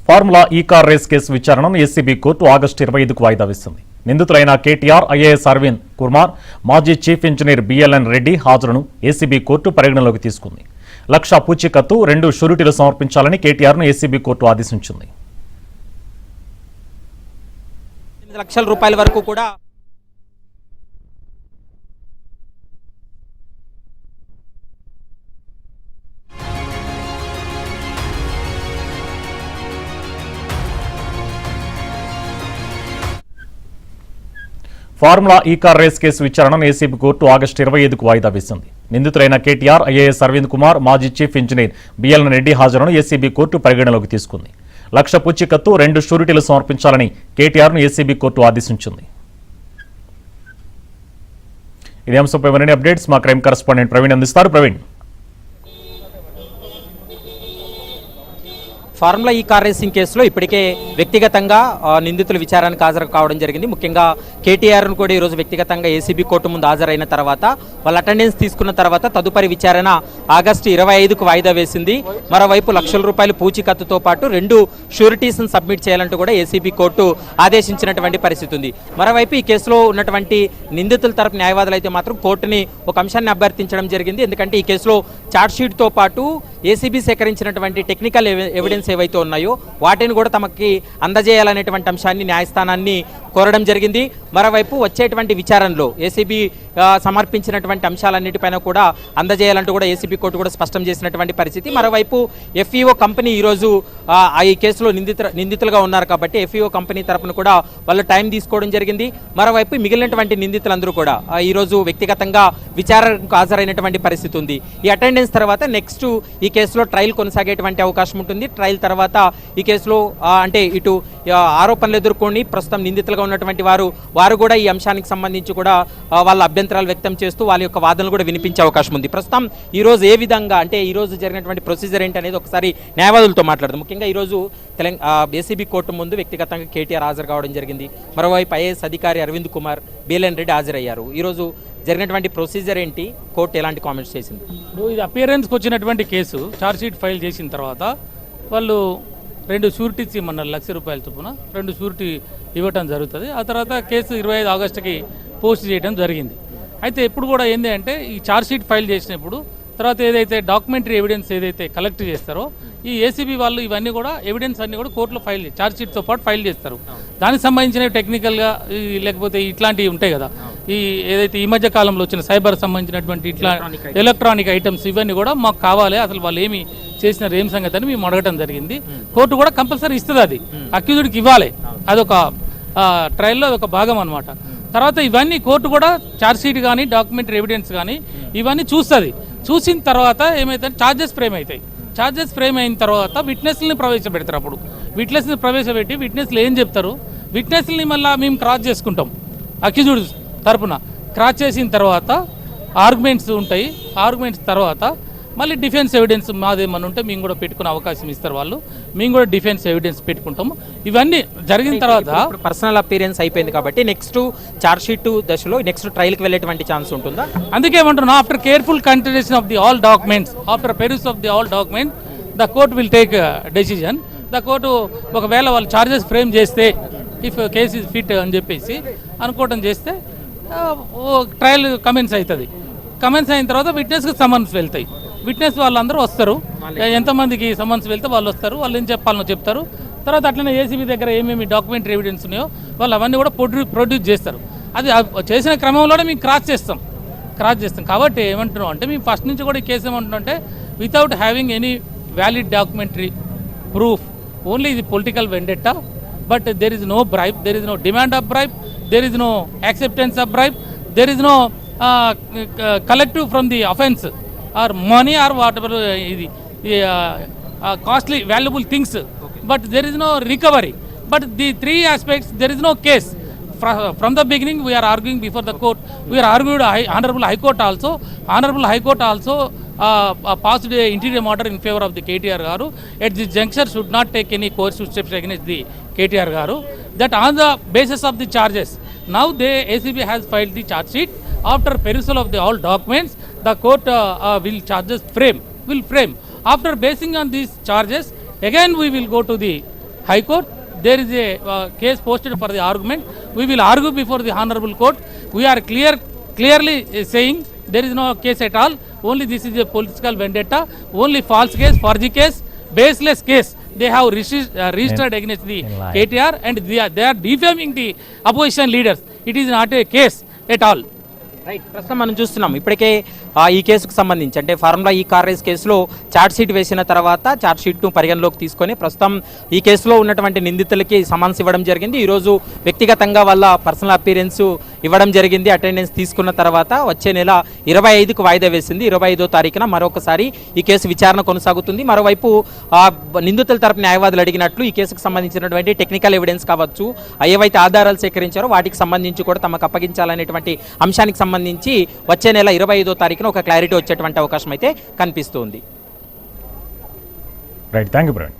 Formula E car race case విచారణను ACB court August 25కు వాయిదా వేసింది. నిందితులైన కేటీఆర్, ఐఏఎస్ అరవింద్ కుమార్, మాజీ చీఫ్ ఇంజనీర్ బిఎల్ఎన్ రెడ్డి హాజరును ఏసీబీ కోర్టు పరిగణలోకి తీసుకుంది. 1,00,000 పూచీకత్తు, 2 షూరిటీలు సమర్పించాలని కేటీఆర్ను ఏసీబీ కోర్టు ఆదేశించింది. 8 లక్షల రూపాయల వరకు కూడా formula E car race case విచారణను ఏసీబీ కోర్టు ఆగస్టు 25కు వాయిదా వేసింది. నిందితులైన కేటీఆర్, ఐఏఎస్ అరవింద్ కుమార్, మాజీ చీఫ్ ఇంజనీర్ బిఎల్ఎన్ రెడ్డి హాజరును ఏసీబీ కోర్టు పరిగణలోకి తీసుకుంది. 1,00,000 పూచీకత్తు, 2 షూరిటీలు సమర్పించాలని కేటీఆర్ను ఏసీబీ కోర్టు ఆదేశించింది. ఇదే అంశంపై మరిన్ని అప్డేట్స్ మా క్రైమ్ కరెస్పాండెంట్ ప్రవీణ్ అందిస్తారు. Praveen, formula E car racing కేసులో ఇప్పటికే వ్యక్తిగతంగా నిందితులు విచారణకు హాజరు కావడం జరిగింది. ముఖ్యంగా కేటీఆర్ను కూడా ఈరోజు వ్యక్తిగతంగా ఏసీబీ కోర్టు ముందు హాజరైన తర్వాత వాళ్ళ అటెండెన్స్ తీసుకున్న తర్వాత తదుపరి విచారణ ఆగస్టు 25కు వాయిదా వేసింది. మరోవైపు 1,00,000 రూపాయలు పూచీకత్తుతో పాటు 2 షూరిటీస్ను సబ్మిట్ చేయాలంటూ కూడా ఏసీబీ కోర్టు ఆదేశించినటువంటి పరిస్థితి ఉంది. మరోవైపు ఈ కేసులో ఉన్నటువంటి నిందితుల తరపు న్యాయవాదులు అయితే మాత్రం కోర్టుని ఒక అంశాన్ని అభ్యర్థించడం జరిగింది. ఎందుకంటే ఈ కేసులో ఛార్జ్షీట్తో పాటు ఏసీబీ సేకరించినటువంటి టెక్నికల్ ఎవిడెన్స్ ఏవైతే ఉన్నాయో వాటిని కూడా తమకి అందజేయాలనేటువంటి అంశాన్ని న్యాయస్థానాన్ని కోరడం జరిగింది. మరోవైపు వచ్చేటువంటి విచారణలో ఏసీబీ సమర్పించినటువంటి అంశాలన్నిటిపైన కూడా అందజేయాలంటూ కూడా ఏసీబీ కోర్టు కూడా స్పష్టం చేసినటువంటి పరిస్థితి. మరోవైపు ఎఫ్ఈఓ కంపెనీ ఈరోజు ఈ కేసులో నిందితులుగా ఉన్నారు కాబట్టి ఎఫ్ఈఓ కంపెనీ తరపున కూడా వాళ్ళు టైం తీసుకోవడం జరిగింది. మరోవైపు మిగిలినటువంటి నిందితులందరూ కూడా ఈరోజు వ్యక్తిగతంగా విచారణకు హాజరైనటువంటి పరిస్థితి ఉంది. ఈ అటెండెన్స్ తర్వాత నెక్స్ట్ ఈ కేసులో ట్రయల్ కొనసాగేటువంటి అవకాశం ఉంటుంది. ట్రయల్ తర్వాత ఈ కేసులో అంటే ఇటు ఆరోపణలు ఎదుర్కొని ప్రస్తుతం నిందితులుగా ఉన్నటువంటి వారు కూడా ఈ అంశానికి సంబంధించి కూడా వాళ్ళ అభ్యంతరాలు వ్యక్తం చేస్తూ వాళ్ళ యొక్క వాదనలు కూడా వినిపించే అవకాశం ఉంది. ప్రస్తుతం ఈరోజు ఏ విధంగా అంటే ఈరోజు జరిగినటువంటి ప్రొసీజర్ ఏంటి అనేది ఒకసారి న్యాయవాదులతో మాట్లాడదాం. ముఖ్యంగా ఈరోజు ఏసీబీ కోర్టు ముందు వ్యక్తిగతంగా కేటీఆర్ హాజరు కావడం జరిగింది. మరోవైపు ఐఏఎస్ అధికారి అరవింద్ కుమార్, బిఎల్ఎన్ రెడ్డి హాజరయ్యారు. ఈరోజు జరిగినటువంటి ప్రొసీజర్ ఏంటి, కోర్టు ఎలాంటి కామెంట్స్ చేసింది? ఇది అపియరెన్స్కి వచ్చినటువంటి కేసు ఛార్జ్షీట్ ఫైల్ చేసిన తర్వాత వాళ్ళు 2 షూరిటీస్ ఇవ్వమన్నారు. 1,00,000 రూపాయల చొప్పున 2 షూరిటీ ఇవ్వటం జరుగుతుంది. ఆ తర్వాత కేసు 25 ఆగస్టుకి పోస్ట్ చేయడం జరిగింది. అయితే ఎప్పుడు కూడా ఏంటి అంటే ఈ ఛార్జ్షీట్ ఫైల్ చేసినప్పుడు తర్వాత ఏదైతే డాక్యుమెంటరీ ఎవిడెన్స్ ఏదైతే కలెక్ట్ చేస్తారో ఈ ఏసీబీ వాళ్ళు ఇవన్నీ కూడా ఎవిడెన్స్ అన్నీ కూడా కోర్టులో ఫైల్ ఛార్జ్షీట్తో పాటు ఫైల్ చేస్తారు. దానికి సంబంధించినవి టెక్నికల్గా లేకపోతే ఇట్లాంటివి ఉంటాయి కదా, ఈ ఏదైతే ఈ మధ్య కాలంలో వచ్చిన సైబర్ సంబంధించినటువంటి ఇట్లా ఎలక్ట్రానిక్ ఐటమ్స్ ఇవన్నీ కూడా మాకు కావాలి, అసలు వాళ్ళు ఏమి చేసిన ఏం సంగతి అని మేము అడగటం జరిగింది. కోర్టు కూడా కంపల్సరీ ఇస్తుంది, అది అక్యూజ్డ్కి ఇవ్వాలి, అదొక ట్రయల్లో ఒక భాగం అనమాట. తర్వాత ఇవన్నీ కోర్టు కూడా ఛార్జ్షీట్ కానీ డాక్యుమెంటరీ ఎవిడెన్స్ కానీ ఇవన్నీ చూస్తుంది. చూసిన తర్వాత ఏమైతే ఛార్జెస్ ఫ్రేమ్ అవుతాయి. ఛార్జెస్ ఫ్రేమ్ అయిన తర్వాత విట్నెస్ని ప్రవేశపెడతారు. అప్పుడు విట్నెస్ని ప్రవేశపెట్టి విట్నెస్లు ఏం చెప్తారు, విట్నెస్ని మళ్ళీ మేము క్రాస్ చేసుకుంటాం. అక్యూజ్డ్ తరపున క్రాస్ చేసిన తర్వాత ఆర్గ్యుమెంట్స్ ఉంటాయి. ఆర్గ్యుమెంట్స్ తర్వాత మళ్ళీ డిఫెన్స్ ఎవిడెన్స్ మాదేమన్నా ఉంటే మేము కూడా పెట్టుకునే అవకాశం ఇస్తారు వాళ్ళు, మేము కూడా డిఫెన్స్ ఎవిడెన్స్ పెట్టుకుంటాము. ఇవన్నీ జరిగిన తర్వాత పర్సనల్ అపీరెన్స్ అయిపోయింది కాబట్టి నెక్స్ట్ ఛార్జ్షీట్ దశలో నెక్స్ట్ ట్రయల్కి వెళ్ళేటువంటి ఛాన్స్ ఉంటుందా? అందుకే ఏమంటున్నా, after careful consideration of the all documents, after peruse of the all document the court will take decision. The court ఒకవేళ వాళ్ళు ఛార్జెస్ ఫ్రేమ్ చేస్తే ఇఫ్ కేస్ ఇస్ ఫిట్ అని చెప్పేసి అనుకోవడం చేస్తే ట్రయల్ కమెన్స్ అవుతుంది. కమెన్స్ అయిన తర్వాత విట్నెస్కి సమన్స్ వెళ్తాయి. విట్నెస్ వాళ్ళందరూ వస్తారు. ఎంతమందికి సమన్స్ వెళ్తే వాళ్ళు వస్తారు, వాళ్ళు ఏం చెప్పాలనో చెప్తారు. తర్వాత అట్లనే ఏసీబీ దగ్గర ఏమేమి డాక్యుమెంటరీ ఎవిడెన్స్ ఉన్నాయో వాళ్ళు అవన్నీ కూడా ప్రొడ్యూస్ చేస్తారు. అది చేసిన క్రమంలోనే మేము క్రాస్ చేస్తాం. కాబట్టి ఏమంటున్నాం అంటే మేము ఫస్ట్ నుంచి కూడా ఈ కేసు ఏమంటున్నాం అంటే without having any valid documentary proof, only ఇది political vendetta, but there is no bribe, there is no demand of bribe, there is no acceptance of bribe, there is no collective from the offense or money or whatever costly valuable things, but there is no recovery. But the 3 aspects, there is no case. From the beginning we are arguing before the court, we are argued Honorable High Court also passed a interim order in favor of the KTR garu. At this juncture should not take any coercive steps against the KTR garu, that on the basis of the charges now the ACB has filed the charge sheet. After perusal of the all documents, the court will frame. After basing on these charges, again we will go to the High Court. There is a case posted for the argument. We will argue before the Honorable Court. We are clearly saying there is no case at all. Only this is a political vendetta. Only false case, forgery case, baseless case. They have registered against the KTR and they are defaming the opposition leaders. It is not a case at all. Right, ప్రస్తుతం మనం చూస్తున్నాం ఇప్పటికే ఈ కేసుకు సంబంధించి అంటే formula E car race కేసులో chargesheet వేసిన తర్వాత ఛార్జ్షీట్ను పరిగణలోకి తీసుకొని ప్రస్తుతం ఈ కేసులో ఉన్నటువంటి నిందితులకి సమన్స్ ఇవ్వడం జరిగింది. ఈరోజు వ్యక్తిగతంగా వాళ్ళ పర్సనల్ అపీరెన్స్ ఇవ్వడం జరిగింది. అటెండెన్స్ తీసుకున్న తర్వాత వచ్చే నెల 25కు వాయిదా వేసింది. 25వ తారీఖున మరొకసారి ఈ కేసు విచారణ కొనసాగుతుంది. మరోవైపు నిందితుల తరపు న్యాయవాదులు అడిగినట్లు ఈ కేసుకు సంబంధించినటువంటి టెక్నికల్ ఎవిడెన్స్ కావచ్చు, ఏవైతే ఆధారాలు సేకరించారో వాటికి సంబంధించి కూడా తమకు అప్పగించాలనేటువంటి అంశానికి సంబంధించి వచ్చే నెల 25వ తారీఖున ఒక క్లారిటీ వచ్చేటువంటి అవకాశం అయితే కనిపిస్తుంది. Right, thank you Praveen.